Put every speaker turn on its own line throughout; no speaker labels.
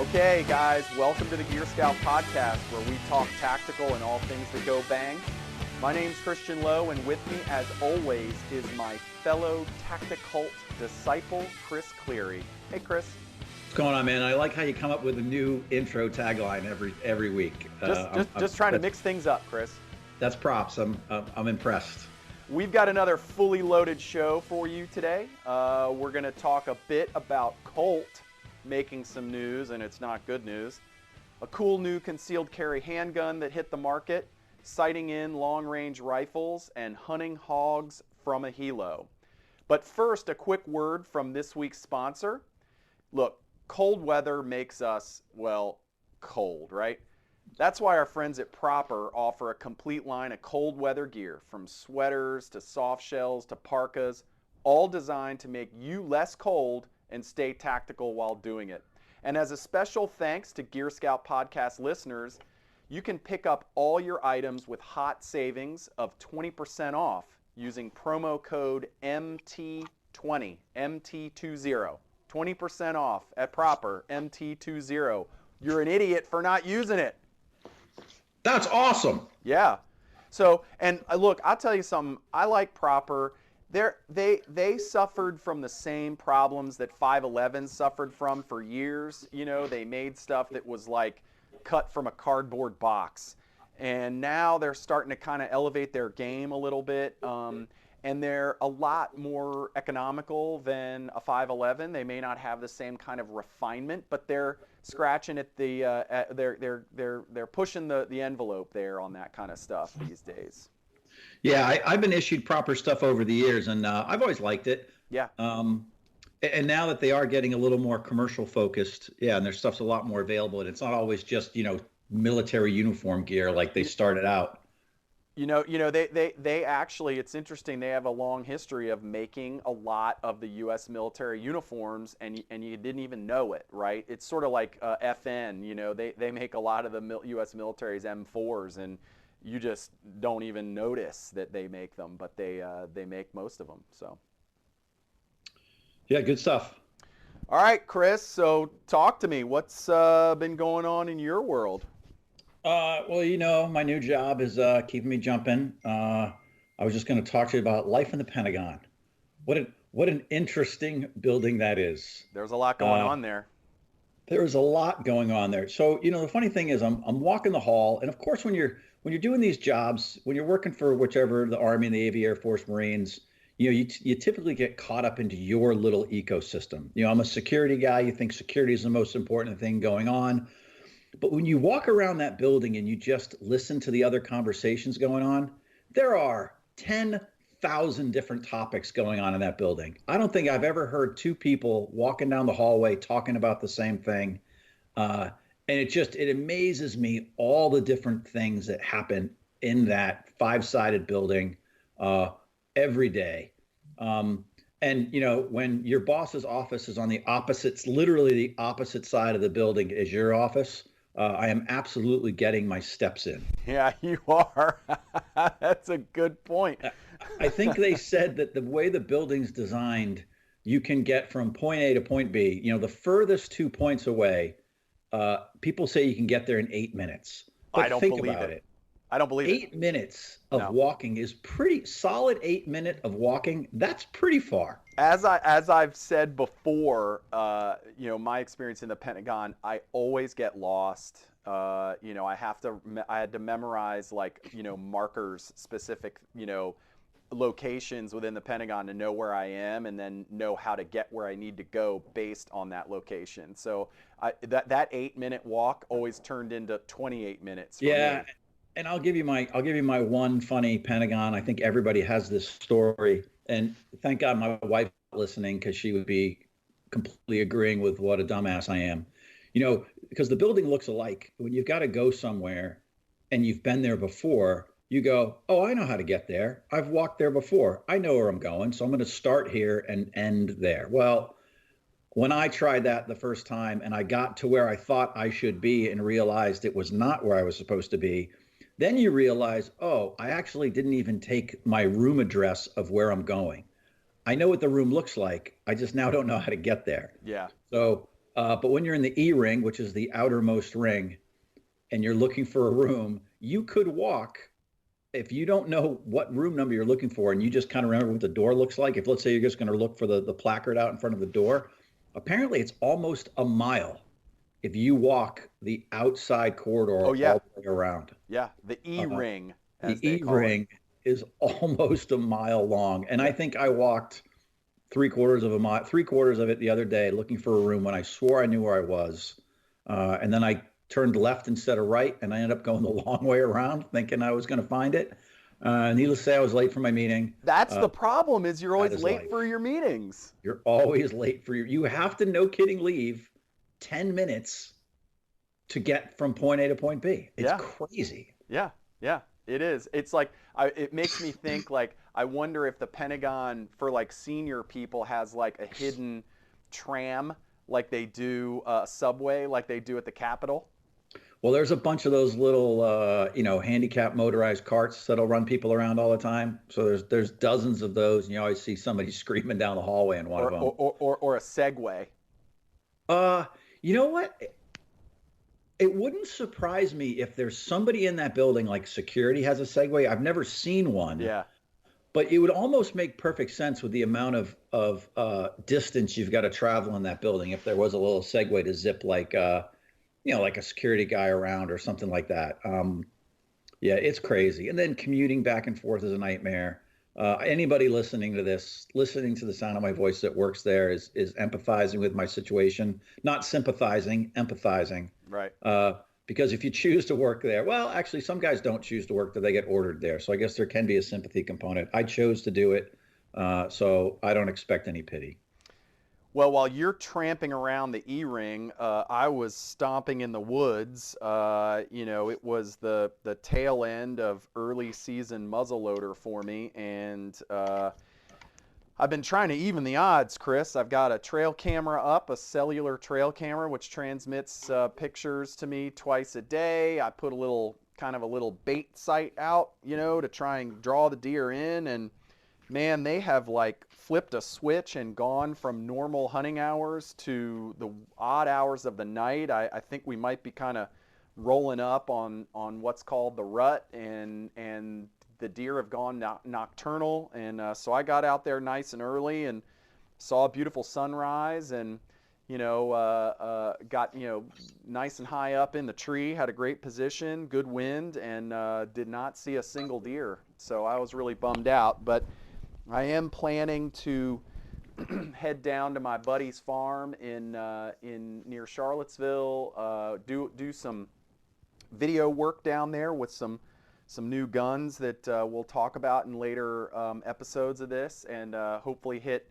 Okay, guys, welcome to the GearScout Podcast, where we talk tactical and all things that go bang. My name's Christian Lowe, and with me, as always, is my fellow tactical disciple, Chris Cleary. Hey, Chris.
What's going on, man? I like how you come up with a new intro tagline every week.
Just trying to mix things up, Chris.
That's props. I'm impressed.
We've got another fully loaded show for you today. We're going to talk a bit about Colt making some news, and it's not good news. A cool new concealed carry handgun that hit the market, sighting in long-range rifles, and hunting hogs from a helo. But first, a quick word from this week's sponsor. Look, cold weather makes us, well, cold, right? That's why our friends at Proper offer a complete line of cold weather gear, from sweaters to soft shells to parkas, all designed to make you less cold and stay tactical while doing it. And as a special thanks to GearScout Podcast listeners, you can pick up all your items with hot savings of 20% off using promo code MT20, MT20. 20% off at Proper, MT20. You're an idiot for not using it.
That's awesome.
Yeah. So, and look, I'll tell you something. I like Proper. They suffered from the same problems that 511 suffered from for years. You know, they made stuff that was like cut from a cardboard box. And now they're starting to kind of elevate their game a little bit. And they're a lot more economical than a 511. They may not have the same kind of refinement, but they're scratching at the they're pushing the envelope there on that kind of stuff these days.
Yeah, I've been issued Proper stuff over the years, and I've always liked it.
Yeah.
And now that they are getting a little more commercial focused, yeah, and their stuff's a lot more available, and it's not always just, military uniform gear like they started out.
They actually, it's interesting, they have a long history of making a lot of the U.S. military uniforms, and you didn't even know it, right? It's sort of like FN, they make a lot of the U.S. military's M4s, and you just don't even notice that they make them, but they make most of them. So,
yeah, good stuff.
All right, Chris. So talk to me. What's been going on in your world?
Well, my new job is keeping me jumping. I was just going to talk to you about life in the Pentagon. What an interesting building that is.
There's a lot going on there.
There is a lot going on there. So, the funny thing is I'm walking the hall, and of course when you're doing these jobs, when you're working for whichever, the Army, the Navy, Air Force, Marines, you typically get caught up into your little ecosystem. I'm a security guy. You think security is the most important thing going on. But when you walk around that building and you just listen to the other conversations going on, there are 10,000 different topics going on in that building. I don't think I've ever heard two people walking down the hallway talking about the same thing. And it amazes me all the different things that happen in that five-sided building every day. And, when your boss's office is on literally the opposite side of the building as your office, I am absolutely getting my steps in.
Yeah, you are. That's a good point.
I think they said that the way the building's designed, you can get from point A to point B. The furthest 2 points away, people say you can get there in 8 minutes. But
I don't
think
believe
about
it. I don't believe
8 minutes of walking is pretty solid. 8 minutes of walking, that's pretty far.
As I've said before, my experience in the Pentagon, I always get lost. I had to memorize markers, specific, locations within the Pentagon to know where I am, and then know how to get where I need to go based on that location. So that 8 minute walk always turned into 28 minutes. For me.
And I'll give you my one funny Pentagon. I think everybody has this story, and thank God my wife's listening, because she would be completely agreeing with what a dumbass I am. Because the building looks alike. When you've got to go somewhere and you've been there before, you go, oh, I know how to get there. I've walked there before. I know where I'm going, so I'm going to start here and end there. Well, when I tried that the first time and I got to where I thought I should be and realized it was not where I was supposed to be, then you realize, oh, I actually didn't even take my room address of where I'm going. I know what the room looks like. I just now don't know how to get there.
Yeah.
So But when you're in the E ring, which is the outermost ring, and you're looking for a room, you could walk. If you don't know what room number you're looking for, and you just kind of remember what the door looks like, if let's say you're just going to look for the placard out in front of the door, apparently it's almost a mile if you walk the outside corridor all the way around.
Yeah, the E ring.
The E ring is almost a mile long, and I think I walked 3/4 of a mile, 3/4 of it the other day, looking for a room when I swore I knew where I was, and then I turned left instead of right, and I ended up going the long way around, thinking I was going to find it. Needless to say, I was late for my meeting.
That's the problem, is you're always late for your meetings.
You're always late for you have to, no kidding, leave 10 minutes to get from point A to point B. It's crazy.
Yeah, it is. It's like, it makes me think, like, I wonder if the Pentagon for like senior people has like a hidden tram, like they do a subway, like they do at the Capitol.
Well, there's a bunch of those little, handicap motorized carts that'll run people around all the time. So there's dozens of those, and you always see somebody screaming down the hallway in one of them.
Or a Segway.
You know what? It wouldn't surprise me if there's somebody in that building, like security has a Segway. I've never seen one.
Yeah.
But it would almost make perfect sense with the amount of distance you've got to travel in that building if there was a little Segway to zip like a security guy around or something like that. Yeah, it's crazy. And then commuting back and forth is a nightmare. Anybody listening to this, listening to the sound of my voice that works there is empathizing with my situation. Not sympathizing, empathizing.
Right.
Because if you choose to work there, well, actually, some guys don't choose to work there. They get ordered there. So I guess there can be a sympathy component. I chose to do it, so I don't expect any pity.
Well, while you're tramping around the E-ring, I was stomping in the woods. It was the tail end of early season muzzleloader for me, and I've been trying to even the odds, Chris. I've got a trail camera up, a cellular trail camera, which transmits pictures to me twice a day. I put a little bait sight out, to try and draw the deer in, and man, they have like flipped a switch and gone from normal hunting hours to the odd hours of the night. I think we might be kind of rolling up on what's called the rut, and the deer have gone nocturnal. And so I got out there nice and early and saw a beautiful sunrise, and got nice and high up in the tree, had a great position, good wind, and did not see a single deer. So I was really bummed out, but I am planning to head down to my buddy's farm in near Charlottesville, do some video work down there with some new guns that we'll talk about in later episodes of this, and hopefully hit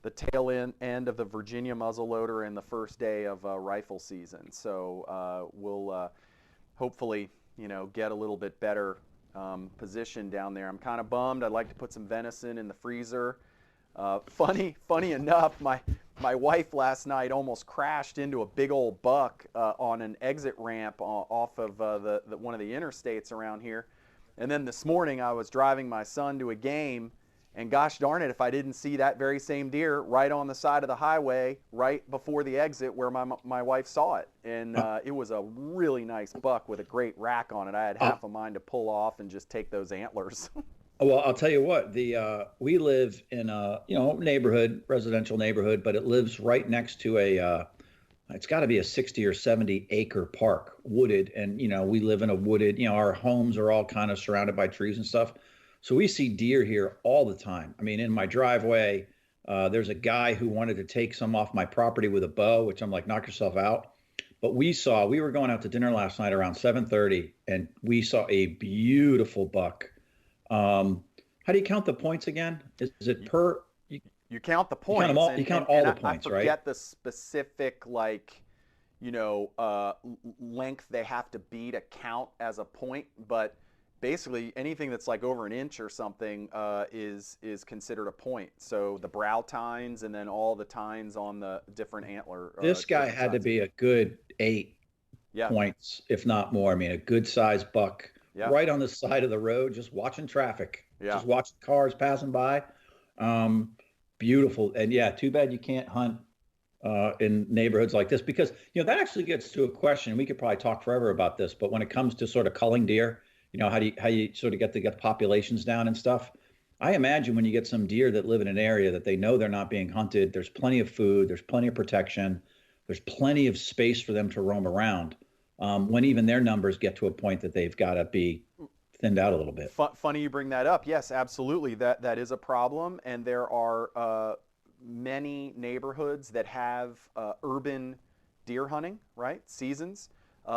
the tail end of the Virginia muzzleloader in the first day of rifle season. So we'll hopefully get a little bit better position down there. I'm kind of bummed. I'd like to put some venison in the freezer. Funny enough, my wife last night almost crashed into a big old buck on an exit ramp off of one of the interstates around here. And then this morning I was driving my son to a game, and gosh darn it if I didn't see that very same deer right on the side of the highway right before the exit where my wife saw it. And it was a really nice buck with a great rack on it. I had half a mind to pull off and just take those antlers.
Well, I'll tell you what, we live in a neighborhood, residential neighborhood, but it lives right next to it's got to be a 60 or 70 acre park, wooded, and we live in a wooded, our homes are all kind of surrounded by trees and stuff. So we see deer here all the time. I mean, in my driveway, there's a guy who wanted to take some off my property with a bow, which I'm like, knock yourself out. But we were going out to dinner last night around 7:30, and we saw a beautiful buck. How do you count the points again? Is it per?
You count the points.
You count all the points, right? I
forget the specific length they have to be to count as a point, but basically anything that's like over an inch or something is considered a point. So the brow tines and then all the tines on the different antler.
This guy had to be a good 8 points, if not more. I mean, a good sized buck. Yeah. Right on the side of the road, just watching traffic, just watching cars passing by. Beautiful. And yeah, too bad you can't hunt in neighborhoods like this, because that actually gets to a question. We could probably talk forever about this, but when it comes to sort of culling deer, how you sort of get the populations down and stuff. I imagine when you get some deer that live in an area that they know they're not being hunted, there's plenty of food, there's plenty of protection, there's plenty of space for them to roam around. When even their numbers get to a point that they've got to be thinned out a little bit.
Funny you bring that up. Yes, absolutely. That is a problem, and there are many neighborhoods that have urban deer hunting, right? Seasons.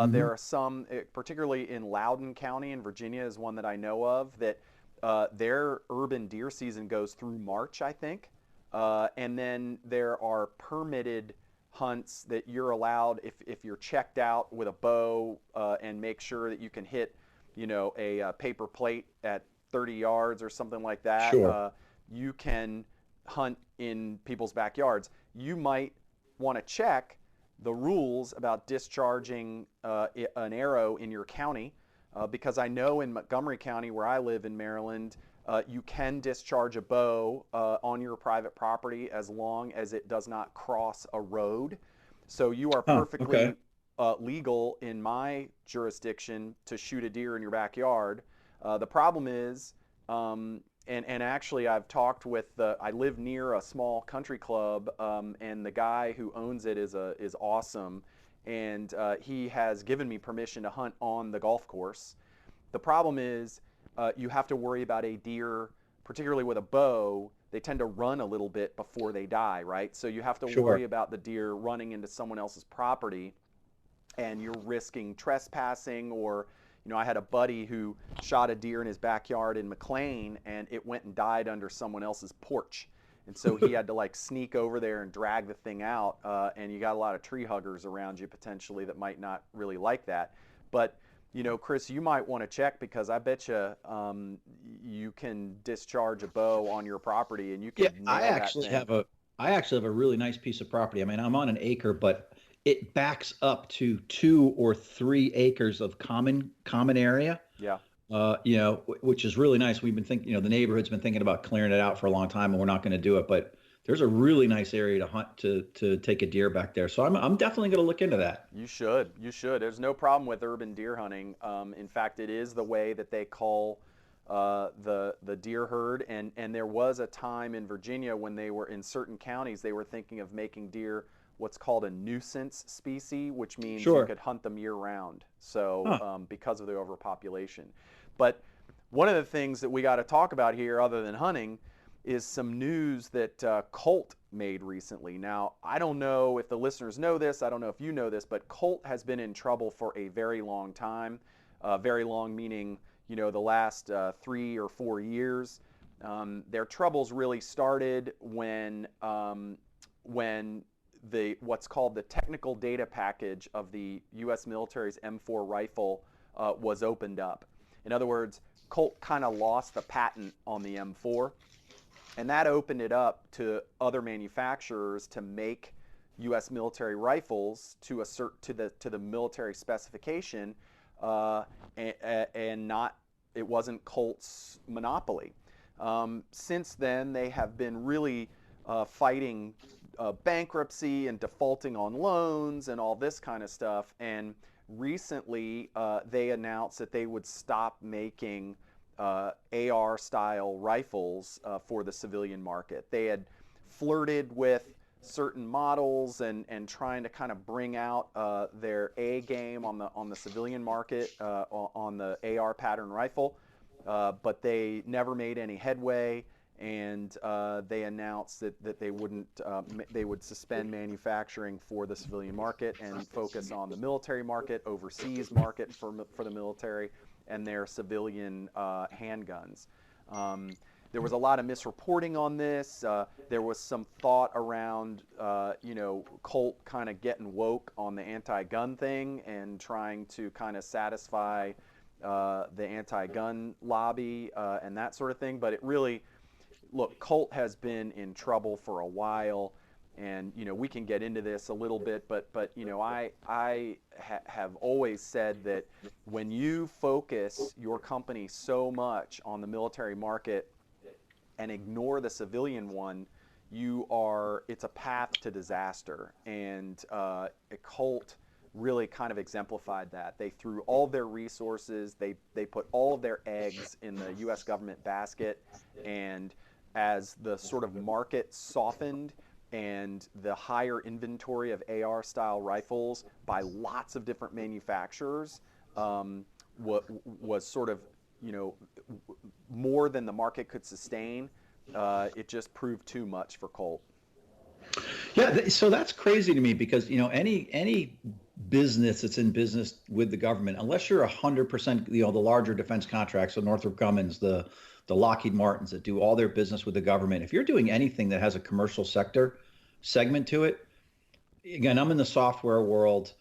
There are some, particularly in Loudoun County in Virginia is one that I know of, that their urban deer season goes through March, I think. And then there are permitted hunts that you're allowed if you're checked out with a bow and make sure that you can hit, a paper plate at 30 yards or something like that.
Sure.
You can hunt in people's backyards. You might want to check the rules about discharging an arrow in your county, because I know in Montgomery County, where I live in Maryland, you can discharge a bow on your private property as long as it does not cross a road. So you are perfectly legal in my jurisdiction to shoot a deer in your backyard. The problem is, and actually I've talked with I live near a small country club, and the guy who owns it is awesome, and he has given me permission to hunt on the golf course. The problem is you have to worry about a deer, particularly with a bow. They tend to run a little bit before they die, right? So you have to worry about the deer running into someone else's property, and you're risking trespassing. Or I had a buddy who shot a deer in his backyard in McLean, and it went and died under someone else's porch. And so he had to sneak over there and drag the thing out. And you got a lot of tree huggers around you potentially that might not really like that. But, Chris, you might want to check, because I bet you you can discharge a bow on your property, and you can nail
I actually have a really nice piece of property. I mean, I'm on an acre, but it backs up to 2 or 3 acres of common area.
Yeah.
Which is really nice. We've been thinking, the neighborhood's been thinking about clearing it out for a long time, and we're not going to do it. But there's a really nice area to hunt to take a deer back there. So I'm definitely going to look into that.
You should. There's no problem with urban deer hunting. In fact, it is the way that they cull the deer herd. And there was a time in Virginia when they were in certain counties, they were thinking of making deer what's called a nuisance species, which means you could hunt them year round. So because of the overpopulation. But one of the things that we got to talk about here, other than hunting, is some news that Colt made recently. Now, I don't know if the listeners know this. I don't know if you know this, but Colt has been in trouble for a very long time. Very long meaning, the last 3 or 4 years. Their troubles really started when what's called the technical data package of the U.S. military's M4 rifle was opened up. In other words, Colt kind of lost the patent on the M4, and that opened it up to other manufacturers to make U.S. military rifles to the military specification, and not, it wasn't Colt's monopoly. Since then, they have been really fighting bankruptcy and defaulting on loans and all this kind of stuff. And recently, they announced that they would stop making AR-style rifles for the civilian market. They had flirted with certain models and trying to kind of bring out their A game on the civilian market on the AR pattern rifle, but they never made any headway. And they announced that they would suspend manufacturing for the civilian market and focus on the military market, overseas market for the military, and their civilian handguns. There was a lot of misreporting on this. There was some thought around, Colt kind of getting woke on the anti-gun thing and trying to kind of satisfy the anti-gun lobby and that sort of thing. But it really, look, Colt has been in trouble for a while, and we can get into this a little bit, but I have always said that when you focus your company so much on the military market and ignore the civilian one, it's a path to disaster. And Colt really kind of exemplified that. They threw all of their resources, they put all of their eggs in the U.S. government basket, and as the sort of market softened and the higher inventory of AR-style rifles by lots of different manufacturers was sort of, more than the market could sustain, it just proved too much for Colt.
Yeah, so that's crazy to me because any business that's in business with the government, unless you're 100%, the larger defense contracts, so Northrop Grumman's, the Lockheed Martins that do all their business with the government. If you're doing anything that has a commercial sector segment to it, again, I'm in the software world.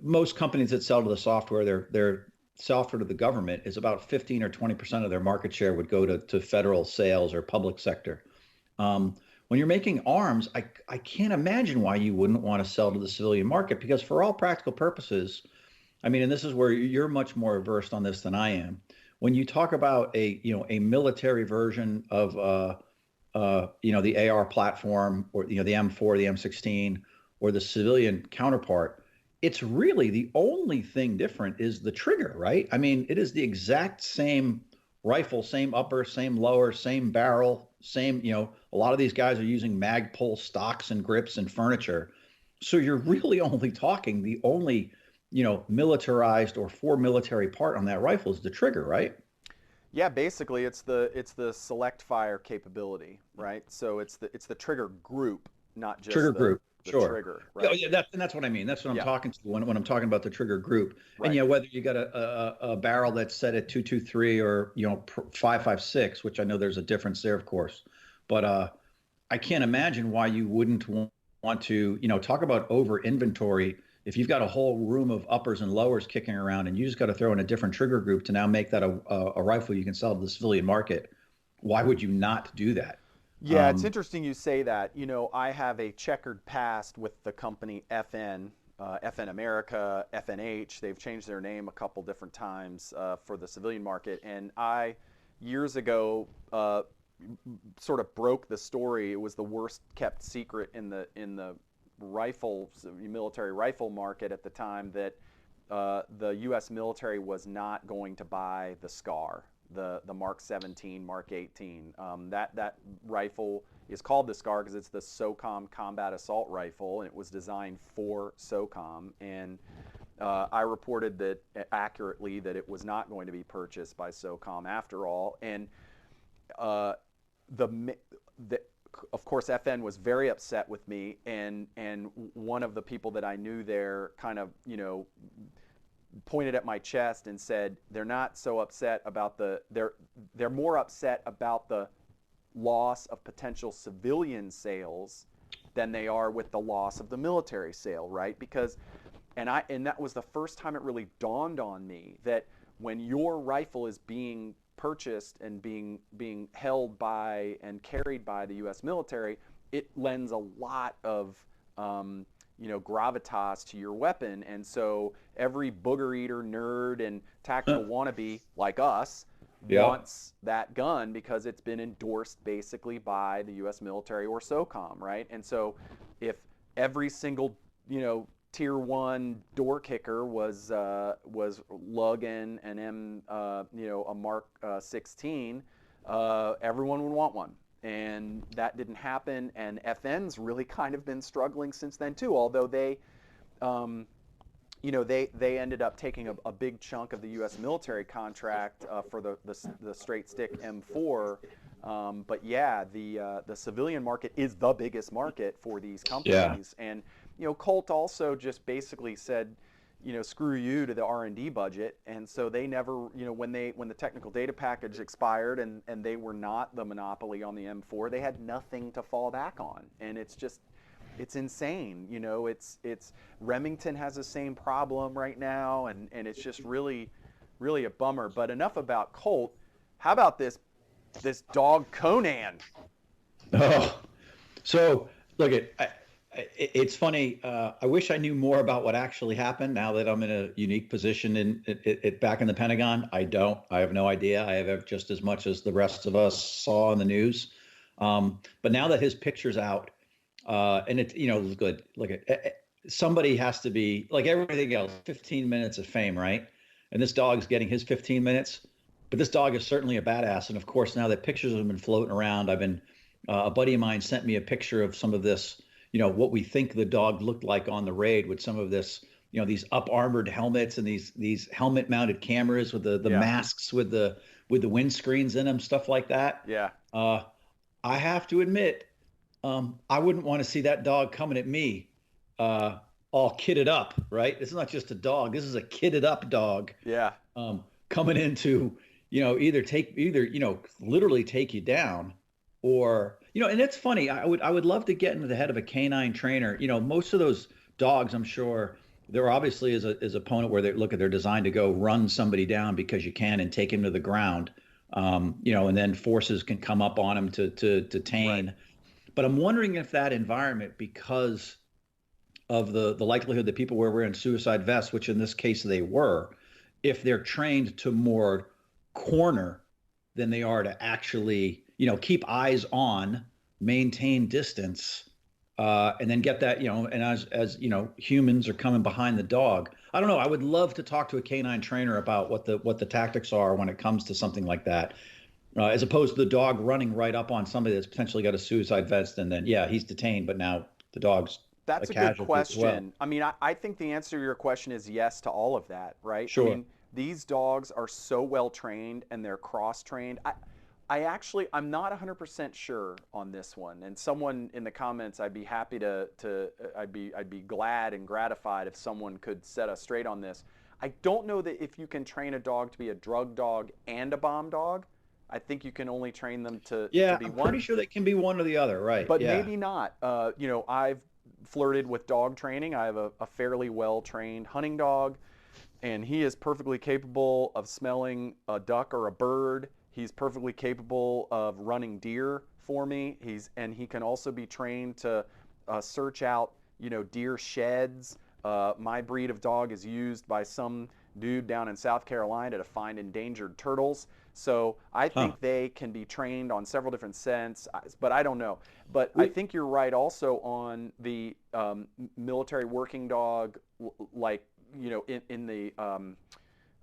Most companies that sell to the software, their software to the government is about 15 or 20% of their market share would go to federal sales or public sector. When you're making arms, I can't imagine why you wouldn't want to sell to the civilian market, because for all practical purposes, I mean, and this is where you're much more versed on this than I am. When you talk about a military version of the AR platform, or the M4, the M16, or the civilian counterpart, it's really the only thing different is the trigger, right? I mean, it is the exact same rifle, same upper, same lower, same barrel, same, a lot of these guys are using mag pull stocks and grips and furniture. So you're really only talking the only, militarized or for military part on that rifle is the trigger, right?
Yeah, basically it's the select fire capability, right? So it's the trigger group, not just
trigger group.
The
Sure.
trigger, right?
Yeah, that's what I mean. That's what I'm talking to when I'm talking about the trigger group.
Right.
And whether you got a barrel that's set at 223 or 556, which I know there's a difference there, of course. But I can't imagine why you wouldn't want to, talk about over inventory. If you've got a whole room of uppers and lowers kicking around, and you just got to throw in a different trigger group to now make that a rifle you can sell to the civilian market, why would you not do that?
Yeah, it's interesting you say that. I have a checkered past with the company FN, FN America, FNH. They've changed their name a couple different times for the civilian market. And I, years ago, sort of broke the story. It was the worst kept secret in the military rifle market at the time that the U.S. military was not going to buy the SCAR. The Mark 17, Mark 18. That rifle is called the SCAR because it's the SOCOM Combat Assault Rifle, and it was designed for SOCOM. And I reported that accurately that it was not going to be purchased by SOCOM after all. And of course, FN was very upset with me, and one of the people that I knew there kind of pointed at my chest and said they're not so upset about they're more upset about the loss of potential civilian sales than they are with the loss of the military sale, right? Because and that was the first time it really dawned on me that when your rifle is being purchased and being held by and carried by the US military, it lends a lot of gravitas to your weapon. And so every booger eater nerd and tactical wannabe like us wants that gun because it's been endorsed basically by the US military or SOCOM, right? And so if every single, tier 1 door kicker was lugging an a Mark 16, everyone would want one. And that didn't happen, and FN's really kind of been struggling since then too, although they ended up taking a big chunk of the U.S. military contract for the straight stick M4. But yeah, the civilian market is the biggest market for these companies. Yeah. And Colt also just basically said, screw you to the R&D budget. And so they never, when the technical data package expired and they were not the monopoly on the M4, they had nothing to fall back on. And it's insane. It's Remington has the same problem right now, and it's just really, really a bummer. But enough about Colt. How about this dog Conan? Oh,
so look it's funny. I wish I knew more about what actually happened now that I'm in a unique position back in the Pentagon. I don't. I have no idea. I have just as much as the rest of us saw in the news. But now that his picture's out, and it's, it's good. Look at somebody has to be like everything else, 15 minutes of fame, right? And this dog's getting his 15 minutes. But this dog is certainly a badass. And of course, now that pictures have been floating around, a buddy of mine sent me a picture of some of this, what we think the dog looked like on the raid with some of this, these up armored helmets and these helmet mounted cameras with the masks with the windscreens in them, stuff like that.
Yeah.
I have to admit, I wouldn't want to see that dog coming at me, all kitted up, right? This is not just a dog. This is a kitted up dog.
Yeah.
Coming into, either literally take you down, or, and it's funny. I would love to get into the head of a canine trainer. Most of those dogs, I'm sure, there obviously is a opponent where they're designed to go run somebody down because you can and take him to the ground. And then forces can come up on him to tame. Right. But I'm wondering if that environment, because of the likelihood that people were wearing suicide vests, which in this case they were, if they're trained to more corner than they are to actually, keep eyes on, maintain distance, and then get that, and as humans are coming behind the dog. I don't know. I would love to talk to a canine trainer about what the tactics are when it comes to something like that, as opposed to the dog running right up on somebody that's potentially got a suicide vest, and then he's detained, but now the dog's
That's a good question. Well. I mean, I think the answer to your question is yes to all of that, right?
Sure.
I mean, these dogs are so well trained and they're cross trained. I'm not 100% sure on this one. And someone in the comments, I'd be happy I'd be glad and gratified if someone could set us straight on this. I don't know that if you can train a dog to be a drug dog and a bomb dog. I think you can only train them to be
I'm
one.
pretty sure they can be one or the other, right?
But maybe not. I've flirted with dog training. I have a fairly well-trained hunting dog, and he is perfectly capable of smelling a duck or a bird. He's perfectly capable of running deer for me. He can also be trained to search out, deer sheds. My breed of dog is used by some dude down in South Carolina to find endangered turtles. So I think they can be trained on several different scents, but I don't know. But I think you're right also on the military working dog, like, in the,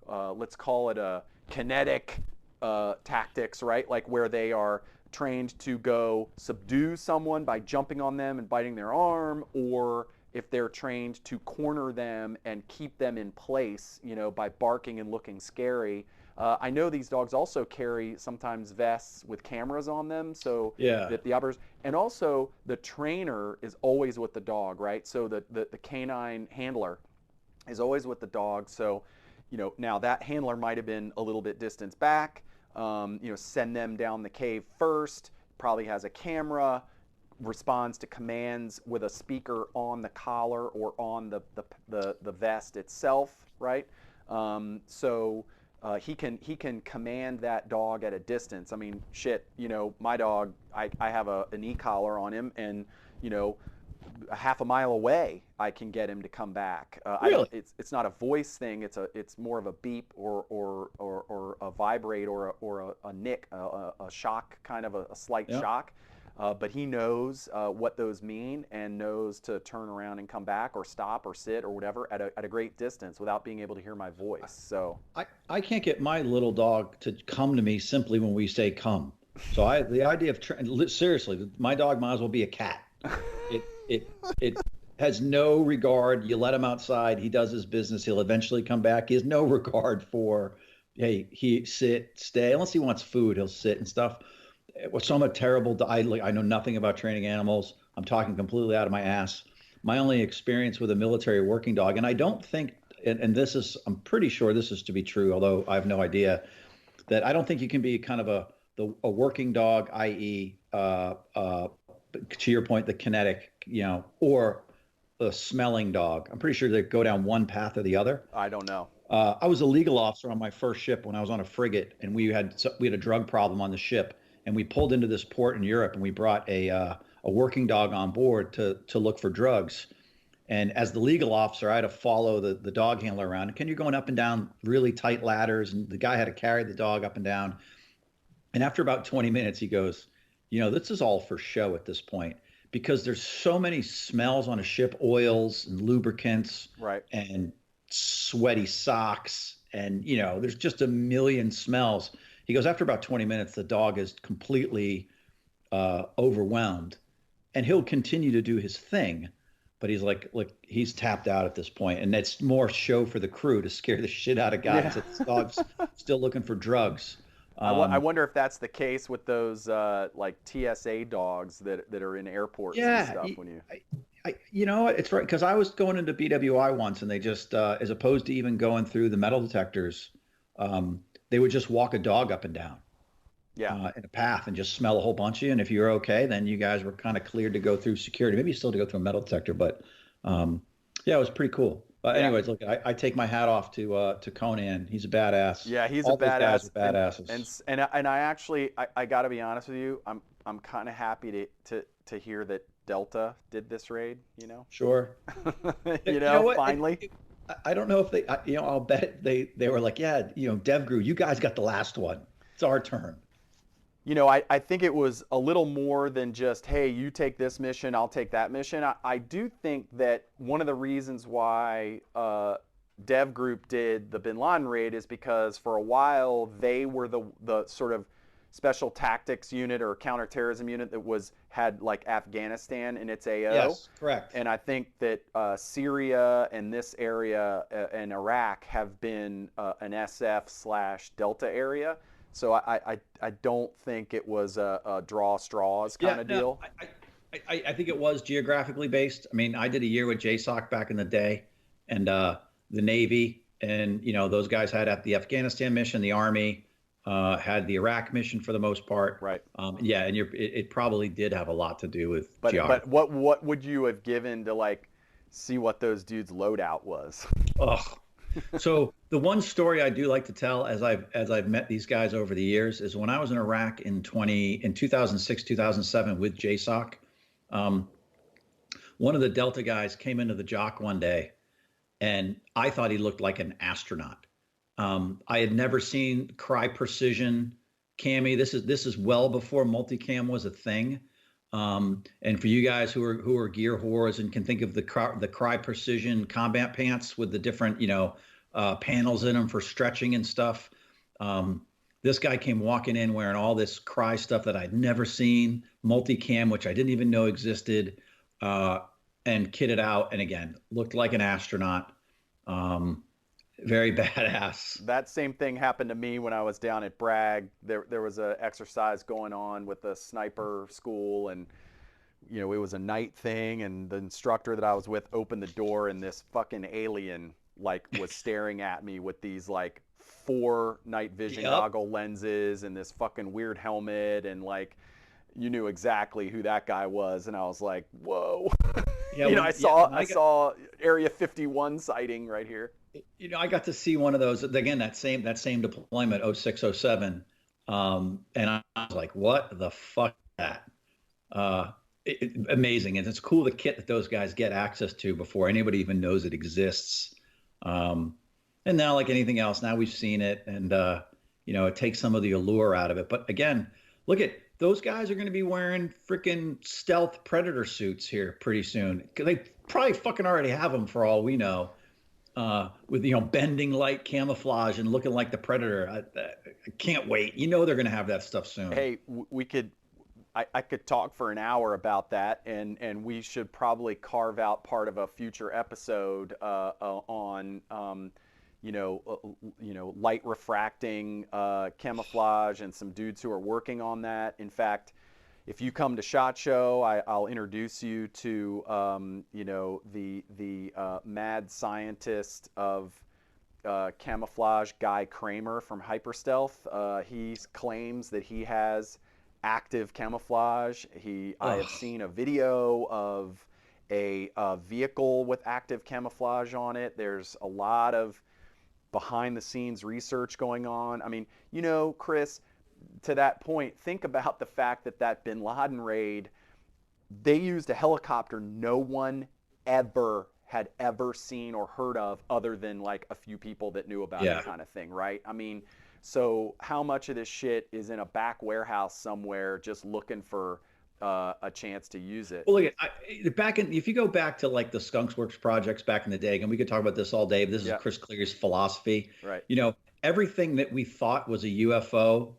let's call it a kinetic tactics, right? Like where they are trained to go subdue someone by jumping on them and biting their arm, or if they're trained to corner them and keep them in place, by barking and looking scary. I know these dogs also carry sometimes vests with cameras on them, so that the operators, and also the trainer is always with the dog, right? So the canine handler is always with the dog. So, now that handler might have been a little bit distance back, send them down the cave first, probably has a camera, responds to commands with a speaker on the collar or on the vest itself, right? He can command that dog at a distance. I mean, shit, my dog, I have an e-collar on him, and a half a mile away I can get him to come back.
Really?
It's not a voice thing. It's more of a beep or a vibrate or a nick, a shock, kind of a slight shock. But he knows what those mean and knows to turn around and come back or stop or sit or whatever at a great distance without being able to hear my voice. So
I can't get my little dog to come to me simply when we say come. So the idea of seriously, my dog might as well be a cat. It has no regard. You let him outside, he does his business. He'll eventually come back. He has no regard for, hey, stay. Unless he wants food, he'll sit and stuff. So I'm a terrible. I know nothing about training animals. I'm talking completely out of my ass. My only experience with a military working dog, and I don't think, and this is, I'm pretty sure this is to be true, although I have no idea, that I don't think you can be kind of a working dog, i.e., to your point, the kinetic, or a smelling dog. I'm pretty sure they go down one path or the other.
I don't know.
I was a legal officer on my first ship when I was on a frigate, and we had a drug problem on the ship, and we pulled into this port in Europe, and we brought a working dog on board to look for drugs. And as the legal officer, I had to follow the dog handler around. And you're going up and down really tight ladders, and the guy had to carry the dog up and down. And after about 20 minutes, he goes, this is all for show at this point because there's so many smells on a ship, oils and lubricants
Right.
and sweaty socks. And, there's just a million smells. He goes, after about 20 minutes, the dog is completely overwhelmed and he'll continue to do his thing. But he's like, look, he's tapped out at this point, and it's more show for the crew to scare the shit out of guys.
Yeah.
That this dog's still looking for drugs.
I wonder if that's the case with those like TSA dogs that are in airports and stuff. When you,
it's right because I was going into BWI once, and they just, as opposed to even going through the metal detectors, they would just walk a dog up and down.
Yeah.
In a path and just smell a whole bunch of you. And if you're okay, then you guys were kind of cleared to go through security. Maybe you still had to go through a metal detector, but yeah, it was pretty cool. Anyways, look, I take my hat off to Conan. He's a badass.
Yeah, he's
All
a
those
badass.
guys are badasses.
And I actually I got to be honest with you, I'm kind of happy to hear that Delta did this raid.
Sure.
Finally.
I don't know if they. I'll bet they were like, yeah, DevGru, you guys got the last one. It's our turn.
I think it was a little more than just, hey, you take this mission, I'll take that mission. I do think that one of the reasons why Dev Group did the Bin Laden raid is because for a while they were the sort of special tactics unit or counterterrorism unit that had like Afghanistan in its AO.
Yes, correct.
And I think that Syria and this area and Iraq have been an SF/Delta area. So I don't think it was a draw straws kind of deal.
I think it was geographically based. I mean, I did a year with JSOC back in the day, and the Navy, and those guys had the Afghanistan mission, the Army had the Iraq mission for the most part.
Right.
And it probably did have a lot to do with
geography. But what would you have given to like see what those dudes' loadout was?
Ugh. So the one story I do like to tell as I've met these guys over the years is when I was in Iraq in 2006, 2007 with JSOC, one of the Delta guys came into the JOC one day and I thought he looked like an astronaut. I had never seen Cry Precision cami. This is well before multicam was a thing. And for you guys who are gear whores and can think of the Cry Precision combat pants with the different, panels in them for stretching and stuff. This guy came walking in wearing all this Cry stuff that I'd never seen, multicam, which I didn't even know existed, and kitted out. And again, looked like an astronaut. Very badass.
That same thing happened to me when I was down at Bragg. There was an exercise going on with the sniper school, and it was a night thing, and the instructor that I was with opened the door, and this fucking alien was staring at me with these 4 night vision goggle lenses and this fucking weird helmet, and you knew exactly who that guy was, and I was like, whoa. Yeah, I saw Area 51 sighting right here.
I got to see one of those again. That same deployment, 06, 07, and I was like, "What the fuck is that?" Amazing, and it's cool the kit that those guys get access to before anybody even knows it exists. And now, like anything else, now we've seen it, and it takes some of the allure out of it. But again, look at those guys are going to be wearing freaking stealth Predator suits here pretty soon. They probably fucking already have them for all we know. With bending light camouflage and looking like the Predator. I can't wait. They're going to have that stuff soon.
Hey, I could talk for an hour about that, and we should probably carve out part of a future episode on light refracting camouflage and some dudes who are working on that. In fact, if you come to SHOT Show, I'll introduce you to the mad scientist of camouflage, Guy Kramer from Hyperstealth. He claims that he has active camouflage. I have seen a video of a vehicle with active camouflage on it. There's a lot of behind-the-scenes research going on. I mean, Chris, to that point, think about the fact that Bin Laden raid, they used a helicopter no one had ever seen or heard of other than a few people that knew about it kind of thing, right? I mean, So how much of this shit is in a back warehouse somewhere just looking for a chance to use it?
Well, look, if you go back to like the Skunks Works projects back in the day, and we could talk about this all day, but this is
Yeah,
Chris Clear's philosophy.
right,
Everything that we thought was a UFO,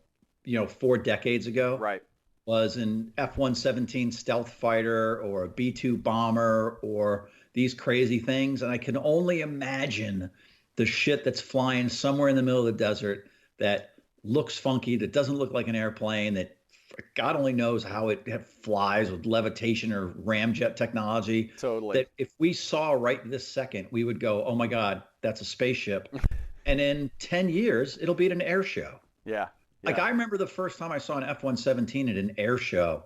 4 decades ago,
right.
was an F-117 stealth fighter or a B-2 bomber or these crazy things. And I can only imagine the shit that's flying somewhere in the middle of the desert that looks funky, that doesn't look like an airplane, that God only knows how it flies with levitation or ramjet technology.
Totally.
That if we saw right this second, we would go, oh my God, that's a spaceship. And in 10 years, it'll be at an air show.
Yeah.
Like I remember the first time I saw an F-117 at an air show,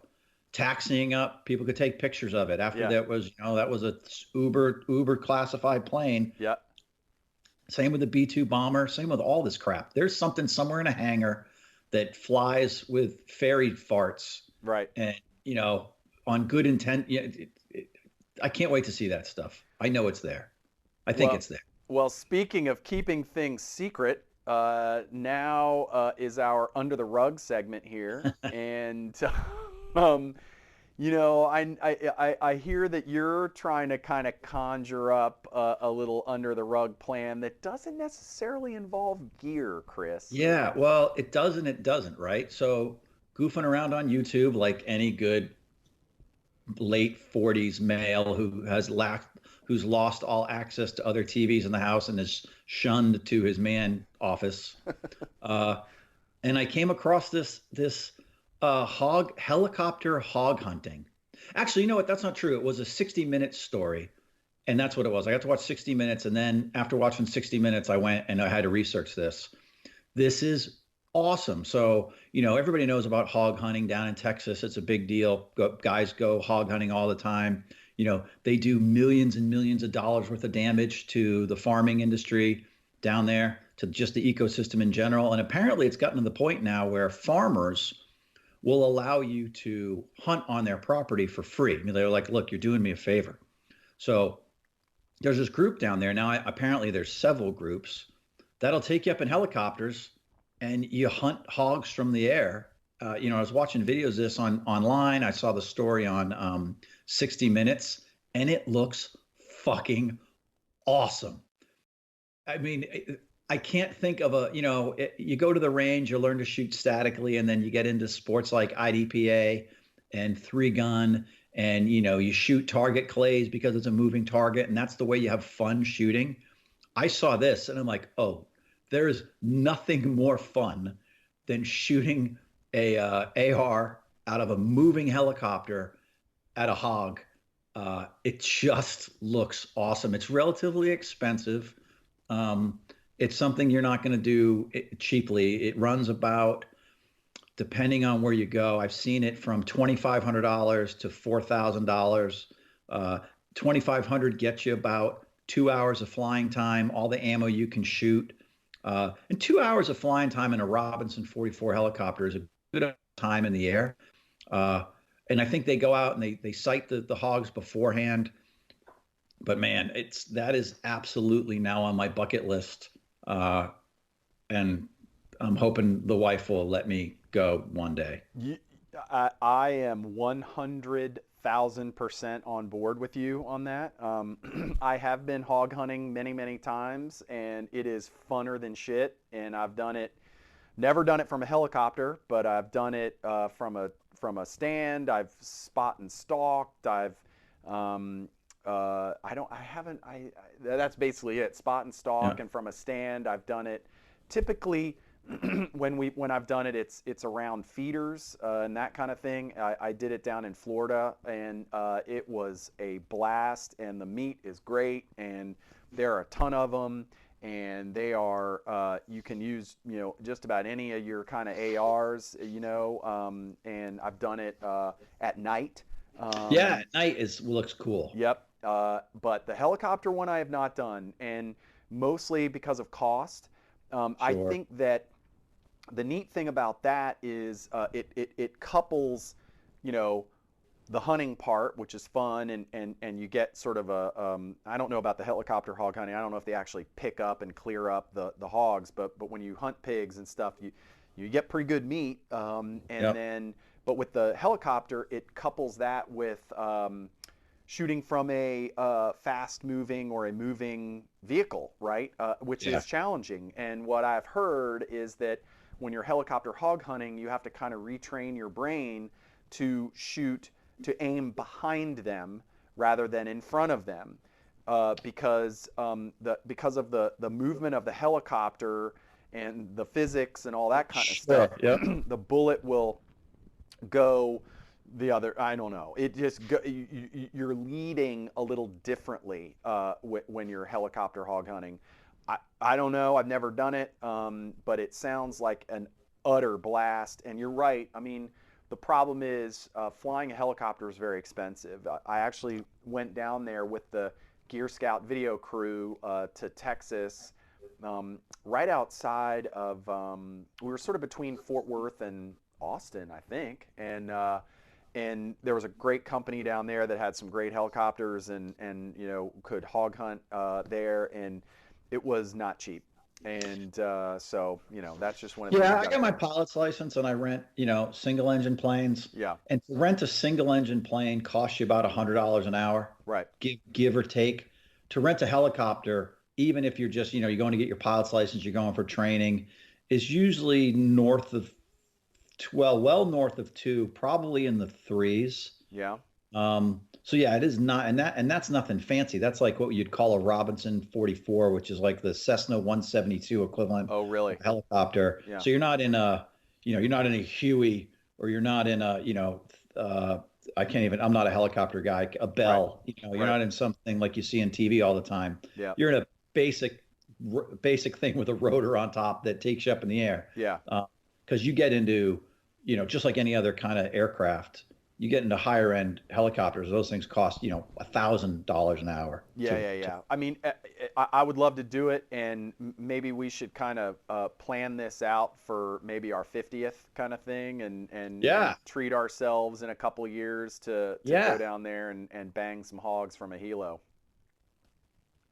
taxiing up. People could take pictures of it. After that was, that was a uber classified plane.
Yeah.
Same with the B-2 bomber. Same with all this crap. There's something somewhere in a hangar that flies with fairy farts.
Right.
And on good intent. I can't wait to see that stuff. I know it's there. I think it's there. Well,
speaking of keeping things secret. Now is our under the rug segment here, and I hear that you're trying to kind of conjure up a little under the rug plan that doesn't necessarily involve gear, Chris.
Yeah, well, it does and it doesn't, right? So goofing around on YouTube like any good late 40s male who's lost all access to other TVs in the house and is shunned to his man office. And I came across this helicopter hog hunting. Actually, you know what? That's not true. It was a 60-minute story. And that's what it was. I got to watch 60 Minutes. And then after watching 60 Minutes, I went and I had to research this. This is awesome. So, everybody knows about hog hunting down in Texas. It's a big deal. Guys go hog hunting all the time. They do millions and millions of dollars worth of damage to the farming industry down there, to just the ecosystem in general. And apparently it's gotten to the point now where farmers will allow you to hunt on their property for free. They're like, look, you're doing me a favor. So there's this group down there. Now, apparently there's several groups that'll take you up in helicopters and you hunt hogs from the air. I was watching videos of this online. I saw the story on 60 Minutes, and it looks fucking awesome. I mean, I can't think of you go to the range, you learn to shoot statically, and then you get into sports like IDPA and 3-gun, and, you shoot target clays because it's a moving target, and that's the way you have fun shooting. I saw this, and I'm like, oh, there is nothing more fun than shooting a AR out of a moving helicopter at a hog. It just looks awesome. It's relatively expensive. It's something you're not going to do cheaply. It runs about, depending on where you go, I've seen it from $2,500 to $4,000. $2,500 gets you about 2 hours of flying time, all the ammo you can shoot. And 2 hours of flying time in a Robinson 44 helicopter is a good time in the air. And I think they go out and they sight the hogs beforehand. But man, that is absolutely now on my bucket list. And I'm hoping the wife will let me go one day.
I am 100,000% on board with you on that. I have been hog hunting many, many times, and it is funner than shit. And I've done it, never done it from a helicopter, but I've done it from a stand. I've spot and stalked. That's basically it. Spot and stalk, yeah. And from a stand, I've done it. Typically, when I've done it, it's around feeders and that kind of thing. I did it down in Florida, and it was a blast. And the meat is great, and there are a ton of them, and they are you can use just about any of your kind of ARs, and I've done it at night.
Yeah, at night looks cool.
Yep. But the helicopter one I have not done, and mostly because of cost. Sure. I think that the neat thing about that is it couples, the hunting part, which is fun, and you get sort of a I don't know about the helicopter hog hunting. I don't know if they actually pick up and clear up the hogs, but when you hunt pigs and stuff, you get pretty good meat. Then but with the helicopter, it couples that with shooting from a fast moving or a moving vehicle, right? Which is challenging. And what I've heard is that when you're helicopter hog hunting, you have to kind of retrain your brain to aim behind them rather than in front of them, because of the movement of the helicopter and the physics and all that kind of stuff. The bullet will go the other, I don't know. It just you're leading a little differently when you're helicopter hog hunting. I don't know. I've never done it, but it sounds like an utter blast. And you're right. I mean, the problem is flying a helicopter is very expensive. I actually went down there with the GearScout video crew to Texas, right outside of. We were sort of between Fort Worth and Austin, I think, and there was a great company down there that had some great helicopters and could hog hunt there, and it was not cheap. And so that's just one of the
I got my pilot's license and I rent single engine planes. And to rent a single engine plane costs you about $100 an hour,
right?
Give or take. To rent a helicopter, even if you're just you're going to get your pilot's license, you're going for training, is usually north of well north of two, probably in the threes. So it is not, and that's nothing fancy. That's like what you'd call a Robinson 44, which is like the Cessna 172 equivalent.
Oh, really?
Helicopter. So you're not in a, you're not in a Huey, or you're not in a, I'm not a helicopter guy, a Bell.
Right.
You're not in something like you see on TV all the time. You're in a basic thing with a rotor on top that takes you up in the air. Because you get into, just like any other kind of aircraft, you get into higher end helicopters. Those things cost, $1,000 an hour.
I mean, I would love to do it, and maybe we should kind of plan this out for maybe our 50th kind of thing, and treat ourselves in a couple of years to go down there and bang some hogs from a helo.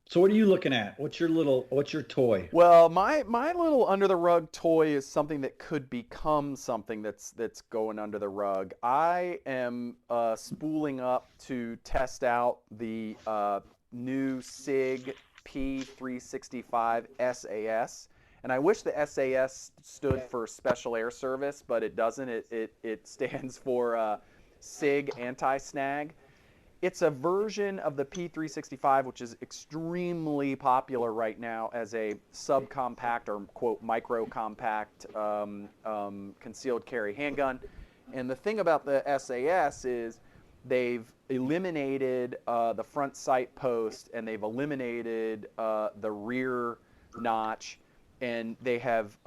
So what are you looking at? What's your toy?
Well, my little under the rug toy is something that could become something that's going under the rug. I am spooling up to test out the new Sig P365 SAS. And I wish the SAS stood for Special Air Service, but it doesn't. It stands for Sig Anti-Snag. It's a version of the P365, which is extremely popular right now as a subcompact or quote micro-compact concealed carry handgun. And the thing about the SAS is they've eliminated the front sight post, and they've eliminated the rear notch, and they have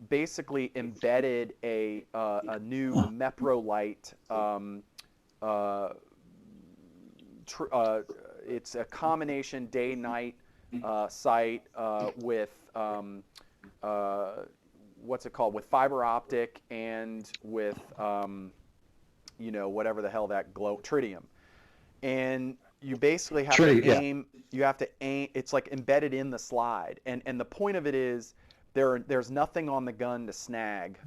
basically embedded a new Mepro light. It's a combination day-night sight with what's it called? With fiber optic and with whatever the hell that tritium. And you basically have to aim. You have to aim. It's like embedded in the slide, and the point of it is there's nothing on the gun to snag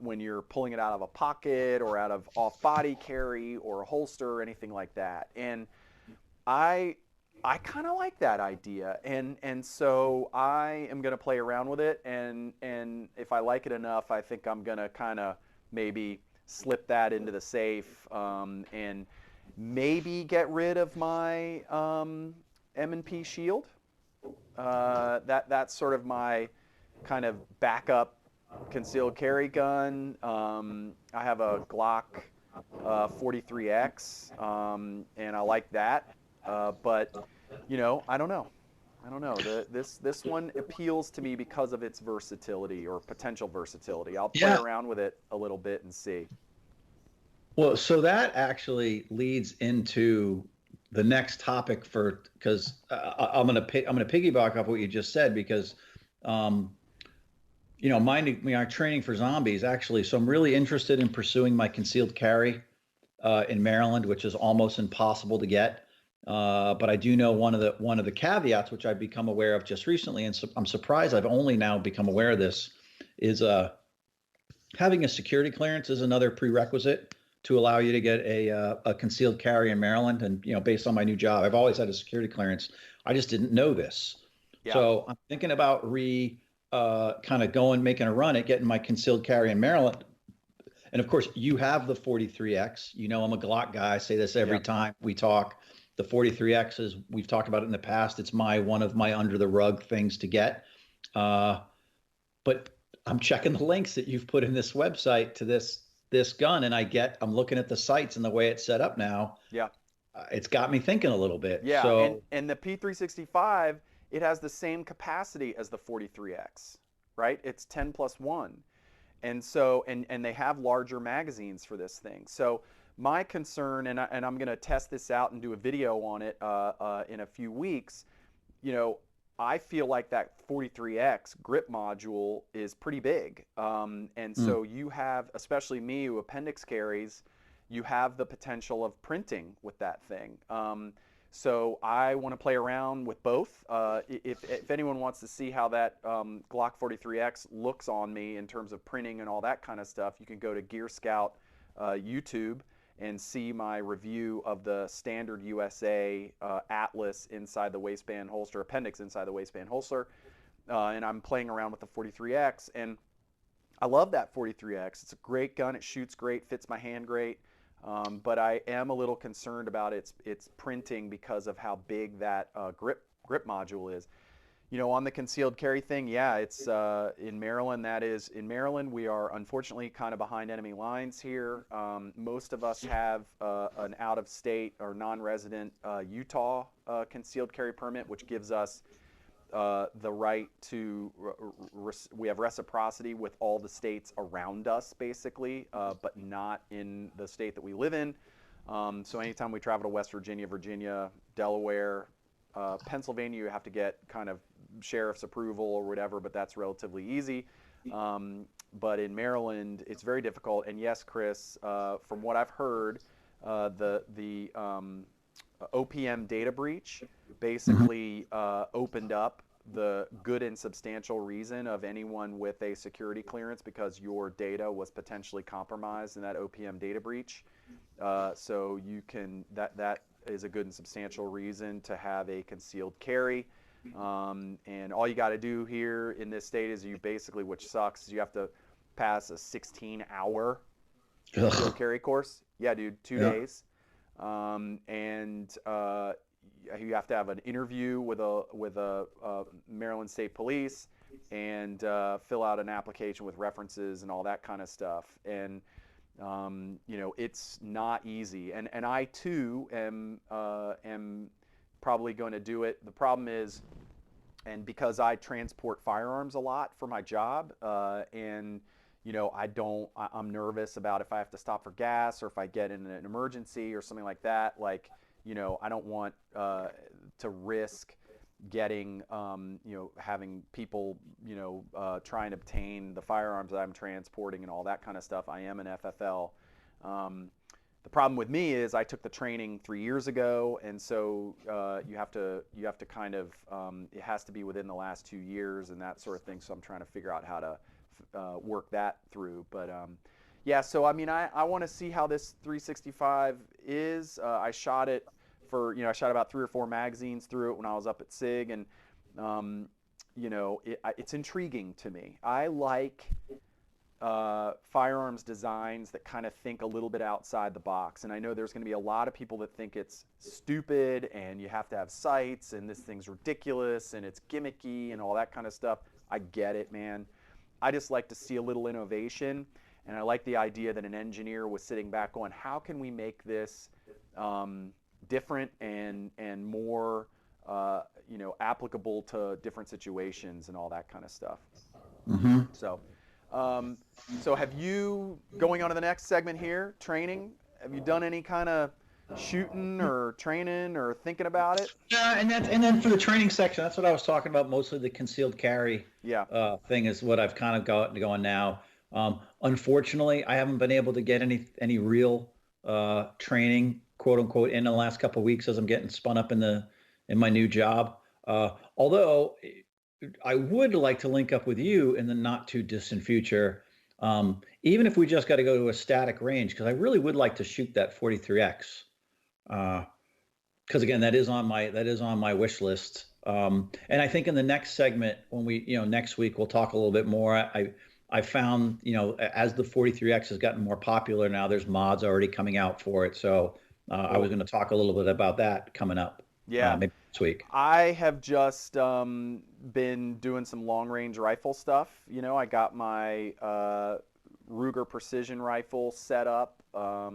when you're pulling it out of a pocket or out of off-body carry or a holster or anything like that. And I kind of like that idea, and so I am going to play around with it, and if I like it enough, I think I'm going to kind of maybe slip that into the safe, and maybe get rid of my M&P shield. That's sort of my kind of backup concealed carry gun. I have a Glock 43X, and I like that. But I don't know. This one appeals to me because of its versatility or potential versatility. I'll play around with it a little bit and see.
Well, so that actually leads into the next topic because I'm gonna piggyback off what you just said, because my training for zombies actually. So I'm really interested in pursuing my concealed carry in Maryland, which is almost impossible to get. But I do know one of the caveats, which I've become aware of just recently, and so I'm surprised I've only now become aware of this, is having a security clearance is another prerequisite to allow you to get a concealed carry in Maryland. And based on my new job, I've always had a security clearance. I just didn't know this. Yeah. So I'm thinking about kind of making a run at getting my concealed carry in Maryland. And of course, you have the 43X. I'm a Glock guy. I say this every time we talk. The 43X is, we've talked about it in the past. It's one of my under the rug things to get. But I'm checking the links that you've put in this website to this gun, and I'm looking at the sights and the way it's set up now.
Yeah.
It's got me thinking a little bit.
Yeah.
So,
and the P365, it has the same capacity as the 43X, right? It's 10+1. And so, and they have larger magazines for this thing. So my concern, and I'm going to test this out and do a video on it in a few weeks, I feel like that 43X grip module is pretty big. And so you have, especially me who appendix carries, you have the potential of printing with that thing. So I want to play around with both. If anyone wants to see how that Glock 43X looks on me in terms of printing and all that kind of stuff, you can go to GearScout YouTube and see my review of the standard USA Atlas inside the waistband holster, appendix inside the waistband holster. And I'm playing around with the 43X, and I love that 43X. It's a great gun. It shoots great, fits my hand great. But I am a little concerned about its printing because of how big that grip module is. On the concealed carry thing, yeah, it's in Maryland. In Maryland, we are unfortunately kind of behind enemy lines here. Most of us have an out-of-state or non-resident Utah concealed carry permit, which gives us the right to, we have reciprocity with all the states around us, basically, but not in the state that we live in. So anytime we travel to West Virginia, Delaware, Pennsylvania, you have to get kind of sheriff's approval or whatever, but that's relatively easy. But in Maryland, it's very difficult. And yes, Chris, from what I've heard, the OPM data breach basically opened up the good and substantial reason of anyone with a security clearance because your data was potentially compromised in that OPM data breach. So you can, that is a good and substantial reason to have a concealed carry. And all you got to do here in this state is which sucks, is you have to pass a 16-hour concealed carry course. Yeah, dude, 2 days. You have to have an interview with a Maryland State Police and fill out an application with references and all that kind of stuff. And it's not easy. And I too am probably going to do it. The problem is, and because I transport firearms a lot for my job, and I'm nervous about if I have to stop for gas or if I get in an emergency or something like that. Like, I don't want to risk getting, having people, try and obtain the firearms that I'm transporting and all that kind of stuff. I am an FFL. The problem with me is I took the training 3 years ago, and so you have to kind of, it has to be within the last 2 years and that sort of thing. So I'm trying to figure out how to work that through. But yeah, so I mean, I want to see how this 365 is. I shot it for, I shot about 3 or 4 magazines through it when I was up at Sig, and it's intriguing to me. I like firearms designs that kind of think a little bit outside the box, and I know there's going to be a lot of people that think it's stupid and you have to have sights and this thing's ridiculous and it's gimmicky and all that kind of stuff. I get it, man. I just like to see a little innovation, and I like the idea that an engineer was sitting back going, how can we make this different and more applicable to different situations and all that kind of stuff.
Mm-hmm.
So have you, going on to the next segment here, training, have you done any kind of shooting or training or thinking about it?
Yeah, and then for the training section, that's what I was talking about. Mostly the concealed carry thing is what I've kind of got going now. Unfortunately, I haven't been able to get any real training, quote unquote, in the last couple of weeks as I'm getting spun up in my new job. Although I would like to link up with you in the not too distant future, even if we just got to go to a static range, because I really would like to shoot that 43X. Because again, that is on my wish list. And I think in the next segment, when we, next week, we'll talk a little bit more. I found, as the 43X has gotten more popular now, there's mods already coming out for it. So I was going to talk a little bit about that coming up.
Yeah,
maybe next week.
I have just been doing some long range rifle stuff. I got my Ruger precision rifle set up. I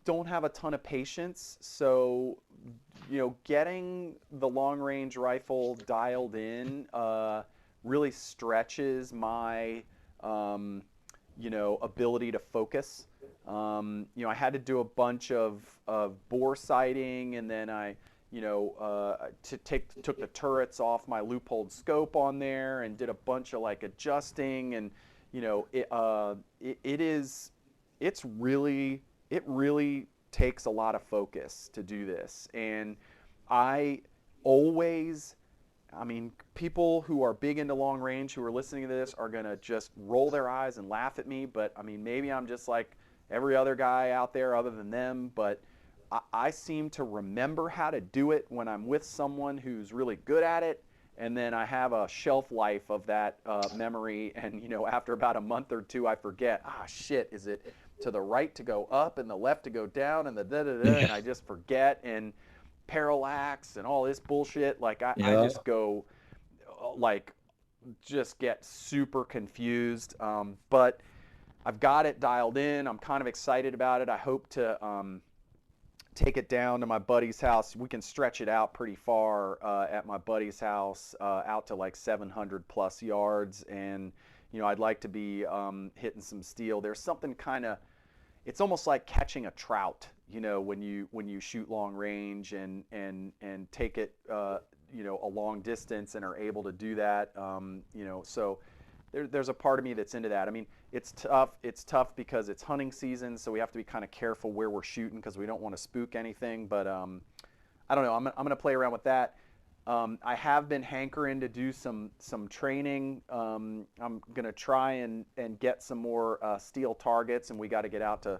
don't have a ton of patience, so getting the long range rifle dialed in really stretches my ability to focus. I had to do a bunch of bore sighting, and then I took the turrets off my loopholed scope on there and did a bunch of like adjusting, and it really takes a lot of focus to do this. And people who are big into long range who are listening to this are going to just roll their eyes and laugh at me, but maybe I'm just like every other guy out there other than them, but I seem to remember how to do it when I'm with someone who's really good at it, and then I have a shelf life of that memory, and after about a month or two I forget, shit, is it to the right to go up and the left to go down and the da-da-da, and I just forget, and parallax and all this bullshit, like I just go just get super confused, but I've got it dialed in. I'm kind of excited about it. I hope to take it down to my buddy's house. We can stretch it out pretty far at my buddy's house, out to like 700 plus yards, and I'd like to be hitting some steel. There's something it's almost like catching a trout, when you shoot long range and take it a long distance and are able to do that. So there's a part of me that's into that. It's tough because it's hunting season, so we have to be kind of careful where we're shooting because we don't want to spook anything. But I don't know. I'm going to play around with that. I have been hankering to do some training. I'm going to try and get some more steel targets, and we got to get out to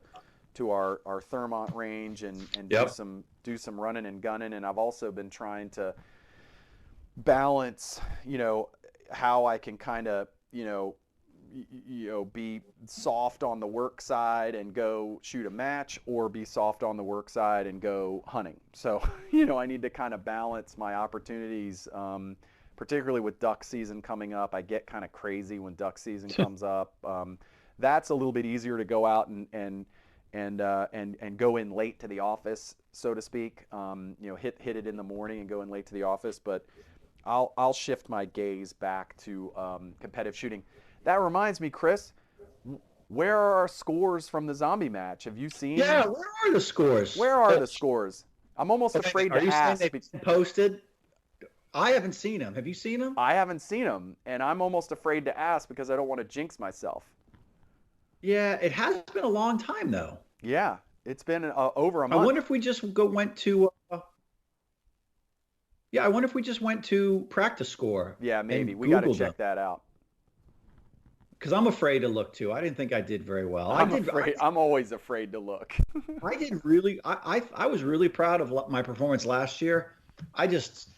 our Thermont range and do some running and gunning. And I've also been trying to balance, how I can kind of be soft on the work side and go shoot a match, or be soft on the work side and go hunting. So, I need to kind of balance my opportunities, particularly with duck season coming up. I get kind of crazy when duck season comes up. That's a little bit easier to go out and go in late to the office, so to speak. Hit it in the morning and go in late to the office, but I'll shift my gaze back to competitive shooting. That reminds me, Chris, where are our scores from the zombie match? Have you seen?
Yeah, where are the scores?
Where are the scores? I'm almost afraid to ask. Are you saying
they've been posted? I haven't seen them. Have you seen them?
I haven't seen them, and I'm almost afraid to ask because I don't want to jinx myself.
Yeah, it has been a long time, though.
Yeah, it's been over a month.
I wonder if we just went to... I wonder if we just went to practice score.
Yeah, maybe. We got to check that out.
Because I'm afraid to look, too. I didn't think I did very well.
I'm always afraid to look.
I did really... I was really proud of my performance last year. I just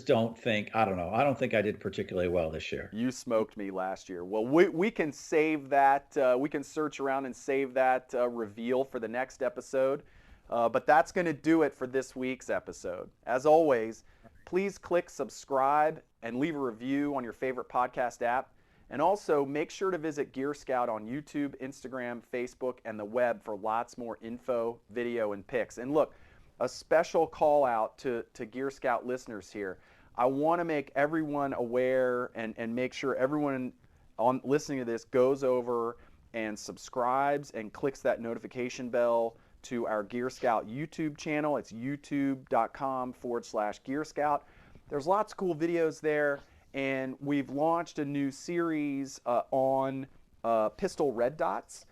don't think... I don't know. I don't think I did particularly well this year.
You smoked me last year. Well, we can save that. We can search around and save that reveal for the next episode. But that's going to do it for this week's episode. As always, please click subscribe and leave a review on your favorite podcast app. And also make sure to visit GearScout on YouTube, Instagram, Facebook, and the web for lots more info, video, and pics. And look, a special call out to GearScout listeners here. I want to make everyone aware and make sure everyone listening to this goes over and subscribes and clicks that notification bell to our GearScout YouTube channel. It's youtube.com/GearScout. There's lots of cool videos there, and we've launched a new series on pistol red dots.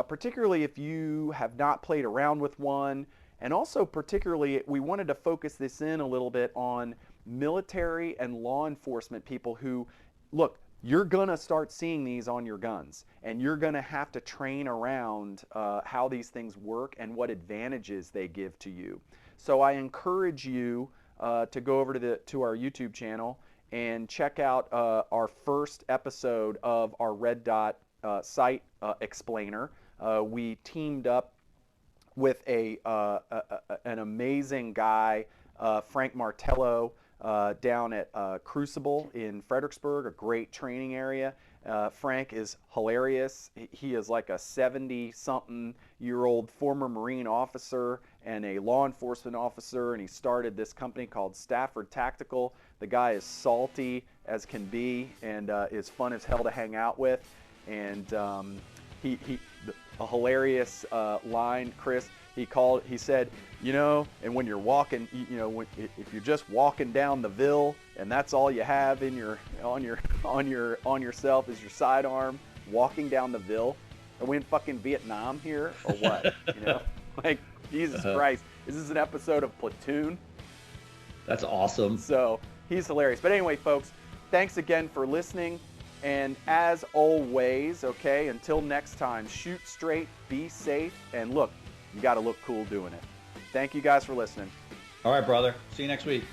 particularly if you have not played around with one. And also particularly, we wanted to focus this in a little bit on military and law enforcement people who, look, you're going to start seeing these on your guns, and you're going to have to train around how these things work and what advantages they give to you. So I encourage you to go over to our YouTube channel and check out our first episode of our Red Dot sight explainer. We teamed up with an amazing guy, Frank Martello, down at Crucible in Fredericksburg, a great training area. Frank is hilarious. He is like a 70-something-year-old former Marine officer and a law enforcement officer, and he started this company called Stafford Tactical. The guy is salty as can be and is fun as hell to hang out with. And a hilarious line, Chris. He said, and when you're walking, if you're just walking down the Ville and that's all you have in on yourself is your sidearm, walking down the Ville, are we in fucking Vietnam here or what? Like, Jesus Christ, is this an episode of Platoon?
That's awesome.
So he's hilarious. But anyway, folks, thanks again for listening. And as always, okay, until next time, shoot straight, be safe, and look, you got to look cool doing it. Thank you guys for listening.
All right, brother. See you next week.